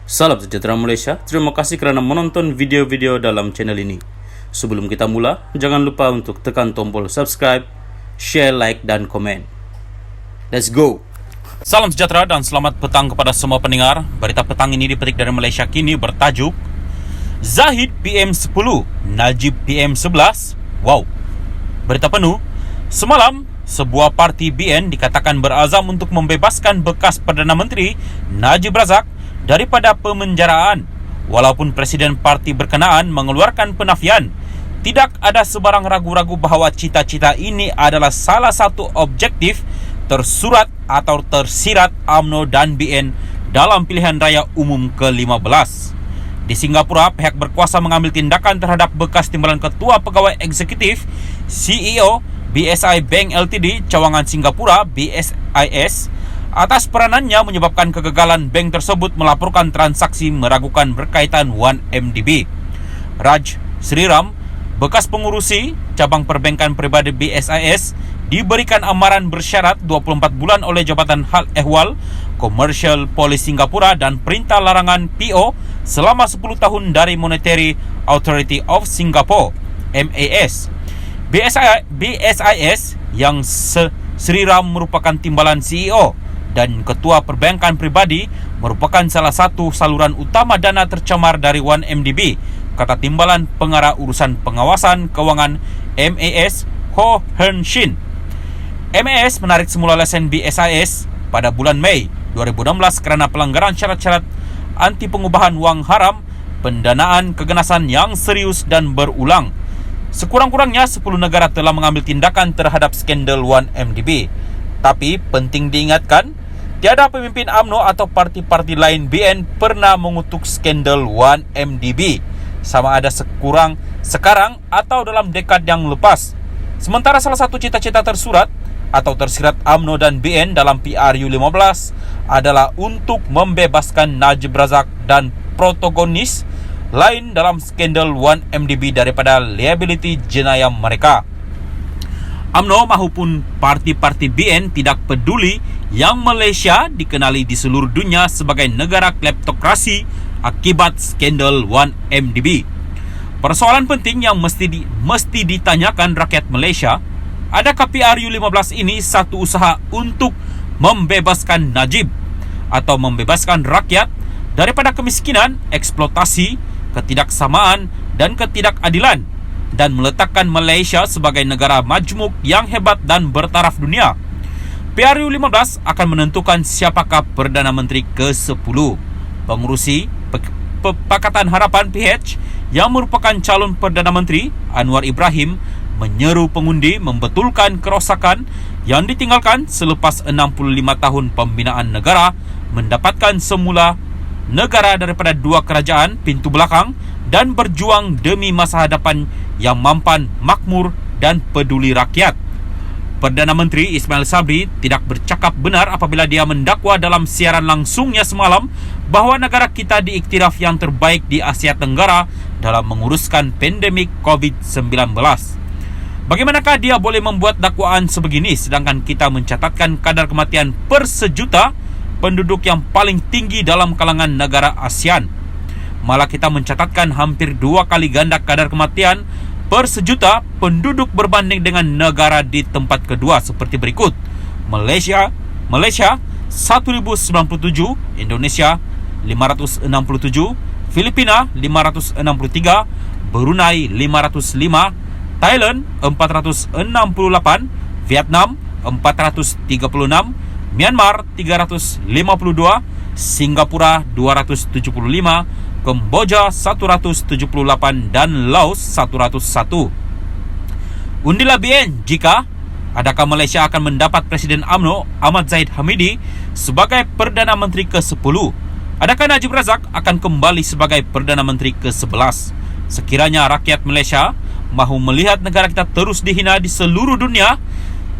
Salam sejahtera Malaysia, terima kasih kerana menonton video-video dalam channel ini. Sebelum kita mula, jangan lupa untuk tekan tombol subscribe, share, like dan komen. Let's go! Salam sejahtera dan selamat petang kepada semua pendengar. Berita petang ini dipetik dari Malaysia Kini bertajuk Zahid PM10, Najib PM11. Wow. Berita penuh. Semalam, sebuah parti BN dikatakan berazam untuk membebaskan bekas Perdana Menteri Najib Razak daripada pemenjaraan. Walaupun Presiden parti berkenaan mengeluarkan penafian, tidak ada sebarang ragu-ragu bahawa cita-cita ini adalah salah satu objektif tersurat atau tersirat UMNO dan BN dalam pilihan raya umum ke-15. Di Singapura, pihak berkuasa mengambil tindakan terhadap bekas timbalan Ketua Pegawai Eksekutif CEO BSI Bank Ltd Cawangan Singapura BSIS atas peranannya menyebabkan kegagalan bank tersebut melaporkan transaksi meragukan berkaitan 1MDB. Raj Sriram, bekas pengurusi cabang perbankan peribadi BSIS, diberikan amaran bersyarat 24 bulan oleh Jabatan Hal Ehwal Commercial Police Singapura dan perintah larangan PO selama 10 tahun dari Monetary Authority of Singapore MAS. BSIS yang Sriram merupakan timbalan CEO dan Ketua Perbankan Pribadi merupakan salah satu saluran utama dana tercemar dari 1MDB, kata Timbalan Pengarah Urusan Pengawasan Kewangan MAS Ho Hearn Shin. MAS menarik semula lesen BSIS pada bulan Mei 2016 kerana pelanggaran syarat-syarat anti pengubahan wang haram, pendanaan keganasan yang serius dan berulang. Sekurang-kurangnya 10 negara telah mengambil tindakan terhadap skandal 1MDB. Tapi penting diingatkan, tiada pemimpin UMNO atau parti-parti lain BN pernah mengutuk skandal 1MDB, sama ada sekarang atau dalam dekad yang lepas. Sementara salah satu cita-cita tersurat atau tersirat UMNO dan BN dalam PRU15 adalah untuk membebaskan Najib Razak dan protagonis lain dalam skandal 1MDB daripada liability jenayah mereka. UMNO maupun parti-parti BN tidak peduli yang Malaysia dikenali di seluruh dunia sebagai negara kleptokrasi akibat skandal 1MDB. Persoalan penting yang mesti ditanyakan rakyat Malaysia, adakah PRU15 ini satu usaha untuk membebaskan Najib atau membebaskan rakyat daripada kemiskinan, eksploitasi, ketidaksamaan dan ketidakadilan, dan meletakkan Malaysia sebagai negara majmuk yang hebat dan bertaraf dunia? PRU15 akan menentukan siapakah Perdana Menteri ke-10. Pengurusi Pakatan Harapan PH yang merupakan calon Perdana Menteri Anwar Ibrahim menyeru pengundi membetulkan kerosakan yang ditinggalkan selepas 65 tahun pembinaan negara, mendapatkan semula negara daripada dua kerajaan pintu belakang dan berjuang demi masa hadapan yang mampan, makmur dan peduli rakyat. Perdana Menteri Ismail Sabri tidak bercakap benar apabila dia mendakwa dalam siaran langsungnya semalam bahawa negara kita diiktiraf yang terbaik di Asia Tenggara dalam menguruskan pandemik COVID-19. Bagaimanakah dia boleh membuat dakwaan sebegini sedangkan kita mencatatkan kadar kematian per sejuta penduduk yang paling tinggi dalam kalangan negara ASEAN? Malah kita mencatatkan hampir 2 kali ganda kadar kematian per sejuta penduduk berbanding dengan negara di tempat kedua seperti berikut: Malaysia 1097, Indonesia 567, Filipina 563, Brunei 505, Thailand 468, Vietnam 436, Myanmar 352, Singapura 275, Kemboja 178 dan Laos 101. Undilah BN jika adakah Malaysia akan mendapat Presiden UMNO Ahmad Zahid Hamidi sebagai Perdana Menteri ke-10? Adakah Najib Razak akan kembali sebagai Perdana Menteri ke-11? Sekiranya rakyat Malaysia mahu melihat negara kita terus dihina di seluruh dunia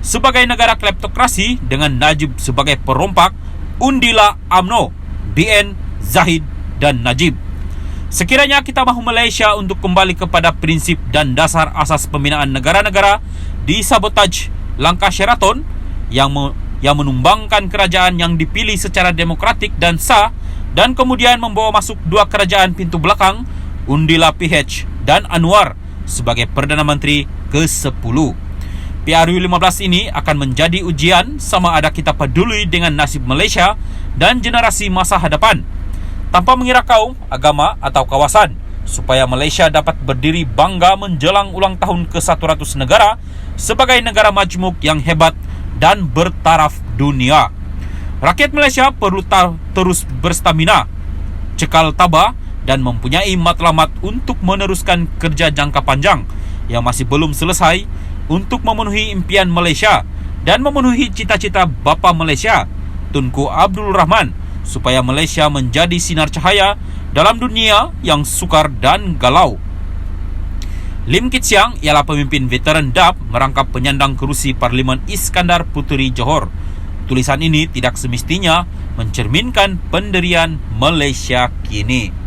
sebagai negara kleptokrasi dengan Najib sebagai perompak, undilah UMNO, BN, Zahid dan Najib. Sekiranya kita mahu Malaysia untuk kembali kepada prinsip dan dasar asas pembinaan negara-negara di sabotaj langkah Sheraton yang menumbangkan kerajaan yang dipilih secara demokratik dan sah dan kemudian membawa masuk dua kerajaan pintu belakang, Undila PH dan Anwar sebagai Perdana Menteri ke-10. PRU15 ini akan menjadi ujian sama ada kita peduli dengan nasib Malaysia dan generasi masa hadapan, tanpa mengira kaum, agama atau kawasan, supaya Malaysia dapat berdiri bangga menjelang ulang tahun ke-100 negara sebagai negara majmuk yang hebat dan bertaraf dunia. Rakyat Malaysia perlu terus berstamina, cekal tabah dan mempunyai matlamat untuk meneruskan kerja jangka panjang yang masih belum selesai untuk memenuhi impian Malaysia dan memenuhi cita-cita Bapa Malaysia, Tunku Abdul Rahman, supaya Malaysia menjadi sinar cahaya dalam dunia yang sukar dan galau. Lim Kit Siang ialah pemimpin veteran DAP merangkap penyandang kerusi Parlimen Iskandar Puteri Johor. Tulisan ini tidak semestinya mencerminkan pendirian Malaysia kini.